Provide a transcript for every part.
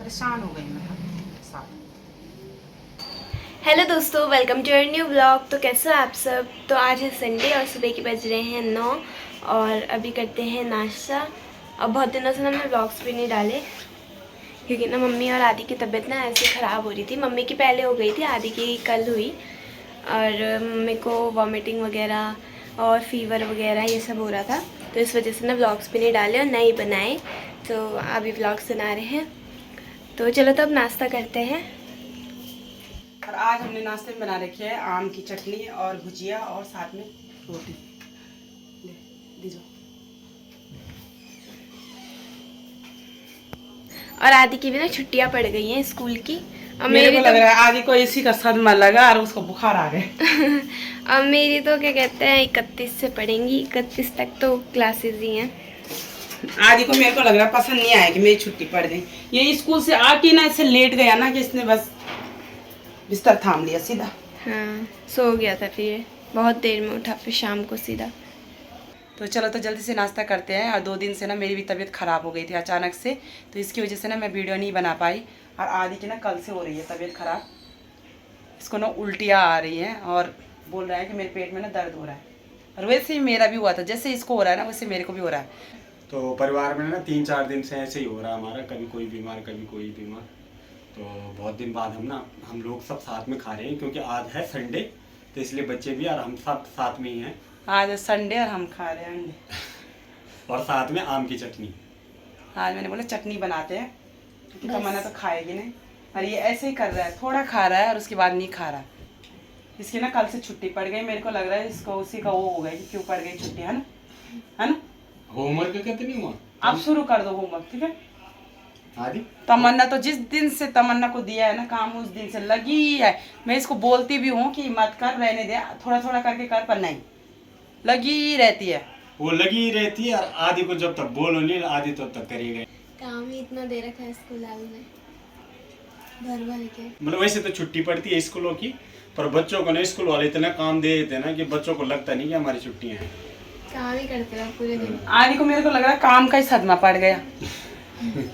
परेशान हो गई मैं साथ। हेलो दोस्तों, welcome to your new blog. तो कैसे हो आप सब। तो आज है संडे और सुबह के बज रहे हैं 9 और अभी करते हैं नाश्ता। अब बहुत दिनों से ना हमने ब्लॉग्स भी नहीं डाले क्योंकि ना मम्मी और आदि की तबीयत ना ऐसे ख़राब हो रही थी। मम्मी की पहले हो गई थी, आदि की कल हुई। और मम्मी को वॉमिटिंग वगैरह और फीवर वगैरह ये सब हो रहा था, तो इस वजह से ना व्लॉग्स भी नहीं डाले और नहीं बनाए। तो अभी व्लॉग्स बना रहे हैं। तो चलो तब नाश्ता करते हैं। और आज हमने नाश्ते में बना रखी है आम की चटनी और भुजिया और साथ में रोटी। ले दीजिए। और आदि की भी ना छुट्टियां पड़ गई हैं स्कूल की। और मेरे मेरी को लग रहा है आदि को इसी का सदमा लगा और उसको बुखार आ गए। अब मेरी तो क्या कहते हैं 31 से पढ़ेंगी, 31 तक तो क्लासेस ही हैं। आदि को मेरे को लग रहा है पसंद नहीं आया कि मेरी छुट्टी पड़ गई। ये स्कूल से आके ना इससे लेट गया ना कि इसने बस बिस्तर थाम लिया सीधा। हाँ, सो गया था फिर ये। बहुत देर में उठा फिर शाम को सीधा। तो चलो तो जल्दी से नाश्ता करते हैं। और 2 दिन से ना मेरी भी तबीयत ख़राब हो गई थी अचानक से, तो इसकी वजह से ना मैं वीडियो नहीं बना पाई। और आदि की ना कल से हो रही है तबीयत ख़राब। इसको ना उल्टियाँ आ रही हैं और बोल रहा है कि मेरे पेट में ना दर्द हो रहा है। और वैसे ही मेरा भी हुआ था, जैसे इसको हो रहा है ना वैसे मेरे को भी हो रहा है। तो परिवार में ना 3-4 दिन से ऐसे ही हो रहा है हमारा, कभी कोई बीमार कभी कोई बीमार। तो बहुत दिन बाद हम लोग सब साथ में खा रहे हैं क्योंकि आज है संडे, तो इसलिए बच्चे भी और हम सब साथ में ही हैं। आज संडे और हम खा रहे हैं अंडे और साथ में आम की चटनी। आज मैंने बोला चटनी बनाते हैं क्योंकि तमन्ना तो खाएगी नहीं। और ये ऐसे ही कर रहा है, थोड़ा खा रहा है और उसके बाद नहीं खा रहा। इसकी ना कल से छुट्टी पड़ गई। मेरे को लग रहा है इसको उसी का वो हो गया कि क्यों पड़ गई छुट्टी, है ना, है ना। होमवर्क कितनी हुआ? आप शुरू कर दो होमवर्क, ठीक है। आदि तमन्ना तो जिस दिन से तमन्ना को दिया है ना काम, उस दिन से लगी है। मैं इसको बोलती भी हूँ कि मत कर, रहने दे, थोड़ा थोड़ा करके कर, पर नहीं, लगी रहती है। वो लगी रहती है और आदि को जब तक बोलो नहीं आदि तब तक करेगा। काम ही इतना दे रखा है स्कूल वालों ने, भर भर के। मतलब वैसे तो छुट्टी पड़ती है स्कूलों की, पर बच्चों को ना स्कूल वाले इतना काम दे देते हैं ना कि बच्चों को लगता नहीं कि हमारी छुट्टियां हैं। काम ही करते रहो पूरे दिन। आदि को मेरे को लग रहा है काम का ही सदमा पड़ गया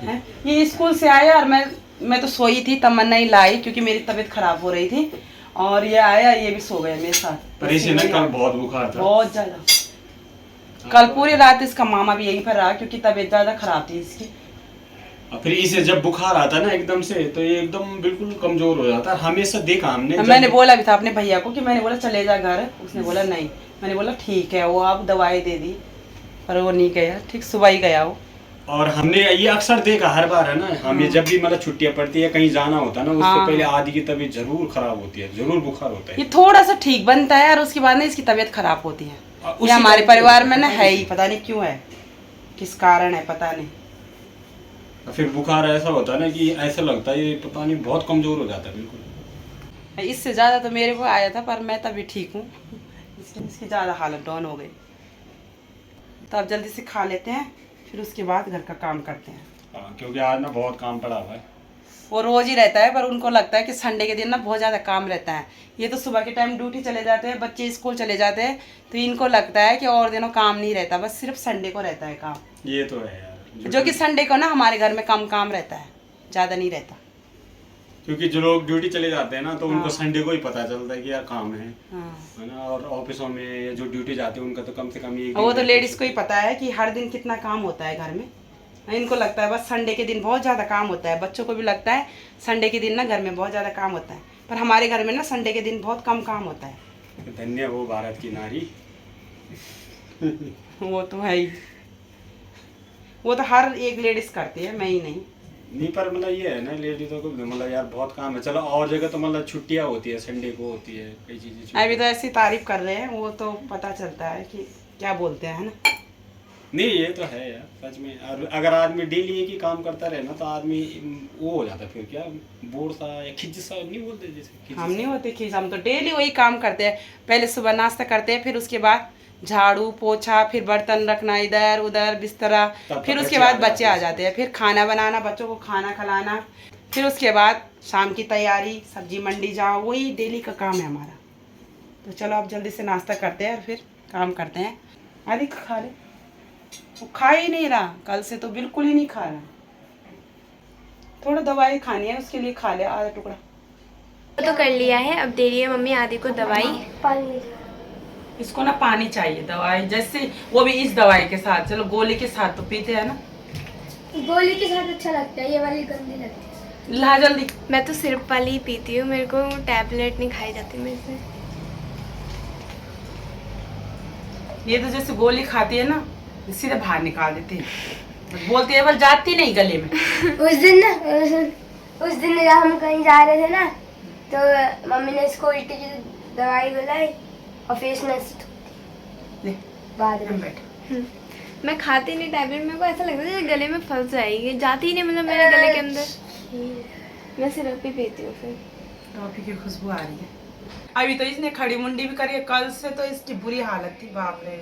है। ये स्कूल से आया और मैं तो सोई थी, तमन्ना ही लाई क्योंकि मेरी तबीयत खराब हो रही थी। और ये आया, ये भी सो गया मेरे साथ। पर इसे ना कल बहुत बुखार था, बहुत ज्यादा। कल पूरी रात इसका मामा भी यहीं पर रहा क्योंकि तबीयत ज्यादा खराब थी इसकी। और फिर इसे जब बुखार आता ना एकदम से, तो ये एकदम बिल्कुल कमजोर हो जाता है। हमेशा देखा हमने। मैंने बोला भी था अपने भैया को कि मैंने बोला चले जा घर, उसने बोला नहीं। मैंने बोला ठीक है, वो आप दवाई दे दी, पर वो नहीं गया। ठीक सुबह ही गया वो। और हमने ये अक्सर देखा, हर बार है ना, हमें जब भी मतलब छुट्टियां पड़ती है कहीं जाना होता है ना, उससे पहले आदि की तबीयत जरूर खराब होती है, जरूर बुखार होता है। ये थोड़ा सा ठीक बनता है और उसके बाद ना इसकी तबीयत खराब होती है। उसी ये हमारे टाइम परिवार में पे ना है ही, पता नहीं क्यों है, किस कारण है पता नहीं। फिर बुखार ऐसा होता है ना कि ऐसा लगता है ये पता नहीं बहुत कमजोर हो जाता है बिल्कुल। इससे ज्यादा तो मेरे को आया था, पर मैं तभी ठीक हूँ। इसकी ज्यादा हालत डाउन हो गई। तो अब जल्दी से खा लेते हैं, फिर उसके बाद घर का काम करते हैं। हाँ, क्योंकि आज ना बहुत काम पड़ा हुआ है। वो रोज ही रहता है, पर उनको लगता है कि संडे के दिन ना बहुत ज़्यादा काम रहता है। ये तो सुबह के टाइम ड्यूटी चले जाते हैं, बच्चे स्कूल चले जाते हैं, तो इनको लगता है कि और दिनों काम नहीं रहता, बस सिर्फ संडे को रहता है काम। ये तो है यार, जो कि संडे को ना हमारे घर में कम काम रहता है, ज़्यादा नहीं रहता। क्योंकि जो लोग ड्यूटी चले जाते हैं ना, तो उनको हाँ। संडे को ही पता चलता है कि यार काम है हाँ, ना। और ऑफिसों में जो ड्यूटी जाते हैं उनका तो कम से कम ये वो तो लेडीज़ को ही पता है कि हर दिन कितना काम होता है घर में। इनको लगता है बस संडे के दिन बहुत ज़्यादा काम होता है। बच्चों को भी लगता है संडे के दिन ना घर में बहुत ज़्यादा काम होता है, पर हमारे घर में ना संडे के दिन बहुत कम काम होता है। धन्य हो भारत की नारी। वो तो है ही, वो तो हर एक लेडीज करती है, मैं ही नहीं। पर मतलब ये है ना, लेडीजों को मतलब यार बहुत काम है। चलो और जगह तो मतलब छुट्टियां होती है, संडे को होती है, कई चीजें अभी तो ऐसी तारीफ कर रहे हैं, वो तो पता चलता है कि क्या बोलते हैं, है ना। नहीं ये तो है यार सच में। और अगर आदमी डेली एक ही काम करता रहे ना, तो आदमी वो हो जाता है फिर क्या, बोर सा या खिज सा नहीं बोलते जैसे। हम नहीं होते खींच, हम तो डेली वही काम करते हैं। पहले सुबह नाश्ता करते हैं, फिर उसके बाद झाड़ू पोछा, फिर बर्तन रखना इधर उधर बिस्तरा, फिर उसके बाद बच्चे आ जाते हैं, फिर खाना बनाना, बच्चों को खाना खिलाना, फिर उसके बाद शाम की तैयारी, सब्जी मंडी जाओ, वही डेली का काम है हमारा। तो चलो अब जल्दी से नाश्ता करते हैं और फिर काम करते हैं। आदि खा ले, वो खा ही नहीं रहा, कल से तो बिल्कुल ही नहीं खा रहा। थोड़ा दवाई खानी है, उसके लिए खा ले आधा टुकड़ा। तो कर लिया है, अब दे रही है मम्मी आदि को दवाई। पानी, इसको ना पानी चाहिए दवाई, जैसे वो भी इस दवाई के साथ। चलो गोली के साथ तो पीते हैं ना, गोली के साथ अच्छा लगता है, ये वाली गंदी लगती है। ला जल्दी। मैं तो सिर्फ वाली ही पीती हूँ, मेरे को टैबलेट नहीं खाई जाती मेरे से। ये तो जैसे गोली खाती है ना, सीधे बाहर निकाल देती है, बोलती है पर जाती नहीं गले में। उस दिन जब हम कहीं जा रहे थे ना, तो मम्मी ने इसको उल्टी की दवाई बुलाई और फेस में बाद में बैठ। मैं खाती नहीं टैबलेट, मेरे को ऐसा लगता है गले में फंस जाएगी, जाती ही नहीं मतलब मेरे गले के अंदर। मैं सिरप ही पीती हूँ फिर। टॉफी की खुशबू आ रही है। अभी तो इसने खड़ी मुंडी भी करी है, कल से तो इसकी बुरी हालत थी, बाप रे।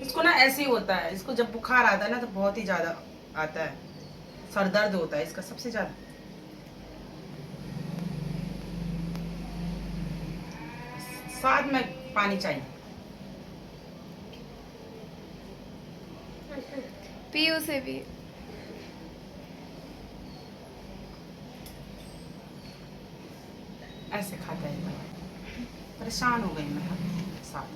इसको ना ऐसे ही होता है, इसको जब बुखार आता है ना तो बहुत ही ज्यादा आता है, सर दर्द होता है इसका सबसे ज्यादा। साथ में पानी चाहिए। पियो से भी। ऐसे खाता है, परेशान हो गई मैं साथ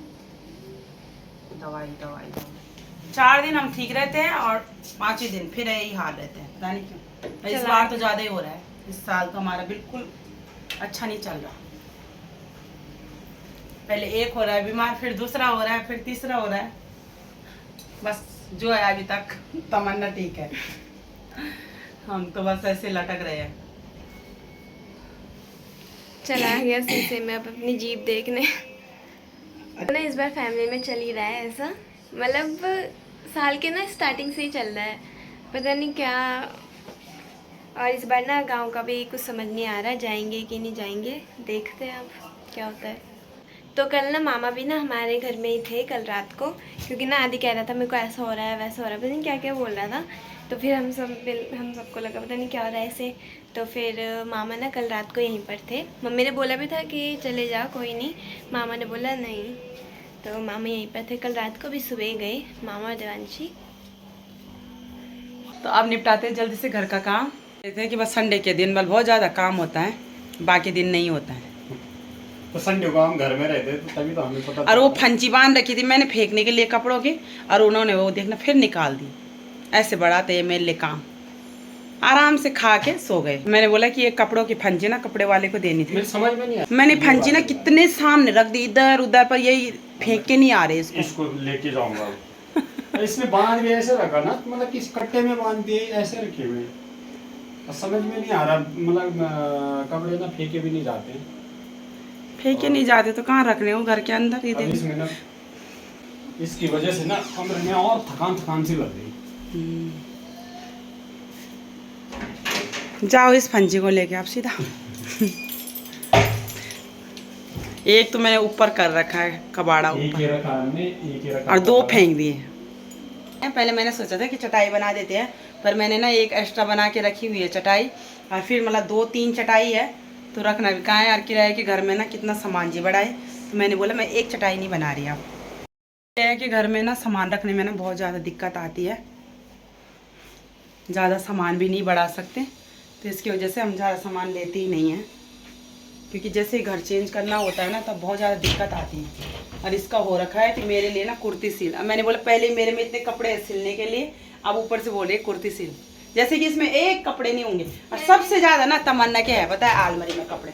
दवाई दवाई दवाई। 4 दिन हम ठीक रहते हैं और 5वें दिन फिर यही हाल रहते हैं, पता नहीं क्यों। इस बार तो ज्यादा ही हो रहा है, इस साल तो हमारा बिल्कुल अच्छा नहीं चल रहा। पहले एक हो रहा है बीमार, फिर दूसरा हो रहा है, फिर तीसरा हो रहा है। बस जो है अभी तक तमन्ना ठीक है, हम तो बस ऐसे लटक रहे हैं। चला गया शीशे में अब अपनी जीप देखने। ना इस बार फैमिली में चल ही रहा है ऐसा, मतलब साल के ना स्टार्टिंग से ही चल रहा है, पता नहीं क्या। और इस बार ना गांव का भी कुछ समझ नहीं आ रहा, जाएंगे कि नहीं जाएंगे, देखते हैं अब क्या होता है। तो कल ना मामा भी ना हमारे घर में ही थे कल रात को, क्योंकि ना आदि कह रहा था मेरे को ऐसा हो रहा है वैसा हो रहा है, पता नहीं क्या क्या बोल रहा था। तो फिर हम सबको लगा पता नहीं क्या हो रहा है ऐसे। तो फिर मामा ना कल रात को यहीं पर थे। मम्मी ने बोला भी था कि चले जा कोई नहीं, मामा ने बोला नहीं, तो मामा यहीं पर थे कल रात को, भी सुबह गए मामा और देवांशी। तो अब निपटाते हैं जल्दी से घर का काम। कहते हैं कि बस संडे के दिन बहुत ज़्यादा काम होता है, बाकी दिन नहीं होता है। तो संडे को हम घर में रहते तो तभी तो हमें पता। और वो फंची बांध रखी थी मैंने फेंकने के लिए कपड़ों की, और उन्होंने वो देखना फिर निकाल दी। ऐसे बढ़ाते हैं मेरे लिए काम। आराम से खा के सो गए। मैंने बोला कि ये कपड़ों की फंची ना कपड़े वाले को देनी थी, समझ में नहीं आया। मैंने फंची ना कितने सामने रख दी, इधर उधर, पर यही फेंक के नहीं आ रहे इसको लेके जाऊंगा। इसने बांध भी ऐसे रखा ना, मतलब किस कट्टे में बांध दिए ऐसे रखे हुए, समझ में नहीं आ रहा। मतलब कपड़े ना फेंके भी नहीं जाते, फेंके नहीं जाते तो कहाँ रखने हो, घर के अंदर ही देख। इसमें ना इसकी वजह से ना कमरे में और थकान सी लग रही। जाओ इस फंजी को लेके आप सीधा। एक तो मैंने ऊपर कर रखा है कबाड़ा ऊपर, और 2 फेंक दिए। पहले मैंने सोचा था कि चटाई बना देते हैं, पर मैंने ना एक एक्स्ट्रा बना के रखी हुई है चटाई, और फिर मतलब 2-3 चटाई है तो रखना भी कहाँ है। और किराए के घर में ना कितना सामान जी बड़ा है, तो मैंने बोला मैं एक चटाई नहीं बना रही। अब किराए के घर में ना सामान रखने में ना बहुत ज़्यादा दिक्कत आती है, ज़्यादा सामान भी नहीं बढ़ा सकते, तो इसकी वजह से हम ज़्यादा सामान लेते ही नहीं हैं, क्योंकि जैसे घर चेंज करना होता है ना तब बहुत ज़्यादा दिक्कत आती है। और इसका हो रखा है कि मेरे लिए ना कुर्ती सिल। अब मैंने बोला पहले मेरे में इतने कपड़े हैं सिलने के लिए, अब ऊपर से बोले कुर्ती सिल, जैसे कि इसमें एक कपड़े नहीं होंगे। और सबसे ज़्यादा ना तमन्ना के है पता है आलमारी में कपड़े,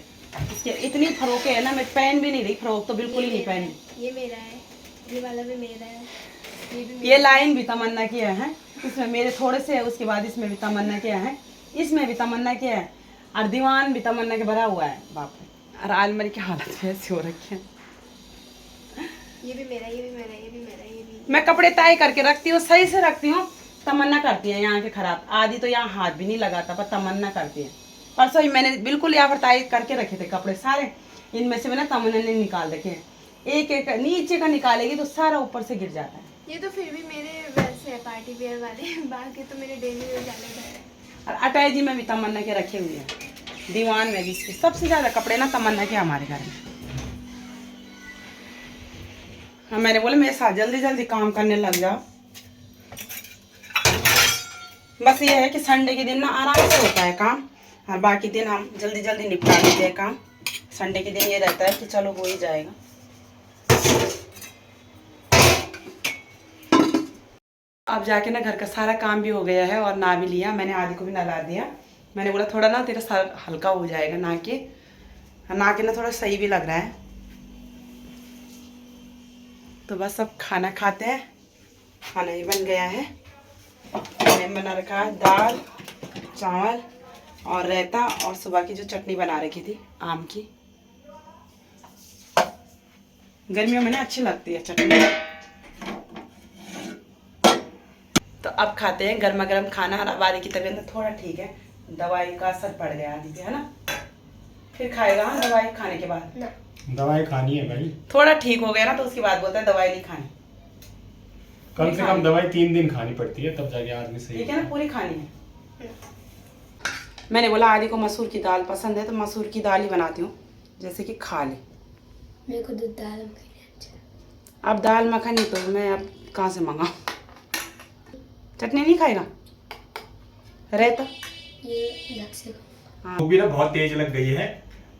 इसके इतनी फरोके है ना, मैं पहन भी नहीं रही फ्रॉक, तो बिल्कुल ही नहीं पहनी। ये मेरा है, ये वाला भी मेरा है, ये लाइन भी तमन्ना की है, इसमें मेरे थोड़े से है, उसके बाद इसमें भी तमन्ना के है, इसमें भी तमन्ना के है, और दीवान भी तमन्ना के भरा हुआ है। बाप रे, और आलमारी की हालत ऐसी हो रखी है। ये भी मेरा, ये भी मेरा, ये भी मेरा, ये भी। मैं कपड़े तय करके रखती हूँ, सही से रखती हूँ। तमन्ना करती है यहाँ के खराब, आदि तो यहाँ हाथ भी नहीं लगाता, पर तमन्ना करती है। परसों ही मैंने बिल्कुल यहाँ पर तय करके रखे थे कपड़े सारे, इनमें से मैंने तमन्ना ने निकाल रखे हैं। एक एक नीचे का निकालेगी तो सारा ऊपर से गिर जाता है। ये तो फिर भी मेरे वैसे है पार्टी वेयर वाले, बाकी तो मेरे डेली यूज वाले हैं। और अटैची में भी तमन्ना के रखे हुए हैं, दीवान में भी। इसके सबसे ज़्यादा कपड़े ना तमन्ना के हमारे घर में। हाँ, मैंने बोला मेरे साथ जल्दी जल्दी काम करने लग जाओ। बस ये है कि संडे के दिन ना आराम से होता है काम, और बाकी दिन हम जल्दी जल्दी निपटा लेते हैं काम। संडे के दिन ये रहता है कि चलो हो ही जाएगा। अब जाके ना घर का सारा काम भी हो गया है और नहा भी लिया। मैंने आदि को भी नहला दिया। मैंने बोला थोड़ा ना तेरा सर हल्का हो जाएगा नहा के ना थोड़ा सही भी लग रहा है। तो बस अब खाना खाते हैं। खाना ही बन गया है। मैंने बना रखा है दाल चावल और रायता, और सुबह की जो चटनी बना रखी थी आम की। गर्मियों में ना अच्छी लगती है चटनी। तो अब खाते हैं गर्मा गर्म खाना। और आदि की तबीयत ना थोड़ा ठीक है, दवाई का असर पड़ गया आदि पे, है ना। फिर खाएगा हाँ दवाई खाने के बाद। दवाई खानी है भाई। थोड़ा ठीक हो गया ना तो उसके बाद बोलता है दवाई नहीं खानी। कम से कम दवाई 3 दिन खानी पड़ती है, तब जाके आदमी सही। ठीक है ना, पूरी खानी है। मैंने बोला आदि को मसूर की दाल पसंद है तो मसूर की दाल ही बनाती हूँ, जैसे कि खा ले। मेरे को तो दाल मखनी अच्छा। अब दाल मखनी तो मैं अब कहाँ से मंगाऊँ। चटनी नहीं खाएगा रहता ये अलग से। हाँ। वो भी ना बहुत तेज लग गई है,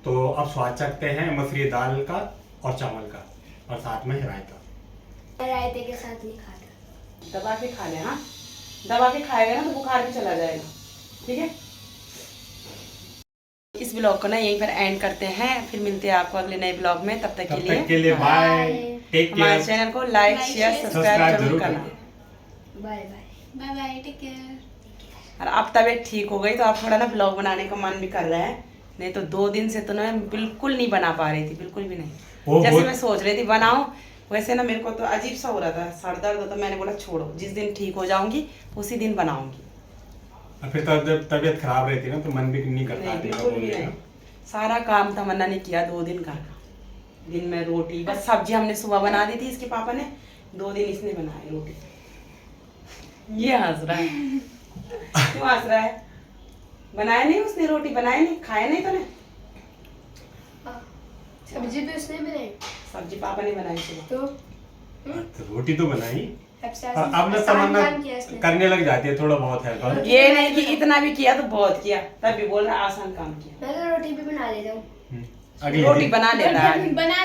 तो अब स्वाद चखते हैं मसूरी दाल का और चावल का, और साथ में रायता। रायते के साथ नहीं खाता। दबा के खा ले। हाँ दबा के खाएगा ना तो बुखार भी चला जाएगा। ठीक है, इस ब्लॉग को ना यहीं पर एंड करते हैं। फिर मिलते हैं आपको अगले नए ब्लॉग में। तब तक के लिए बाय। टेक हमारे केयर। चैनल को लाइक शेयर सब्सक्राइब जरूर करना। Bye bye bye bye, take care. और अब तबीयत ठीक हो गई तो आप थोड़ा ना ब्लॉग बनाने का मन भी कर रहा है। नहीं तो 2 दिन से तो ना बिल्कुल नहीं बना पा रही थी, बिल्कुल भी नहीं। जैसे मैं सोच रही थी बनाऊं, वैसे ना मेरे को तो अजीब सा हो रहा था, सर दर्द। तो मैंने बोला छोड़ो, जिस दिन ठीक हो जाऊंगी उसी दिन बनाऊंगी। और फिर तबीयत खराब रहती है ना तो मन भी नहीं करता। नहीं बिल्कुल भी नहीं। सारा काम तमन्ना ने किया 2 दिन घर का। दिन में रोटी, बस सब्जी हमने सुबह बना दी थी, इसके पापा ने 2 दिन इसने बनाई रोटी। ये हंस रहा है। क्यों हंस रहा है? बनाया नहीं उसने रोटी, बनाया नहीं, खाया नहीं तूने? सब्जी भी उसने बनाई। सब्जी पापा ने बनाई सुबह। तो रोटी तो बनाई। अब अब ना तमन्ना करने लग जाती है थोड़ा बहुत है। ये नहीं कि इतना भी किया तो बहुत किया, तब भी बोल रहा आसान काम किया। मैं तो रोटी भी बना लेता हूँ। अगली रोटी बना लेता है। बना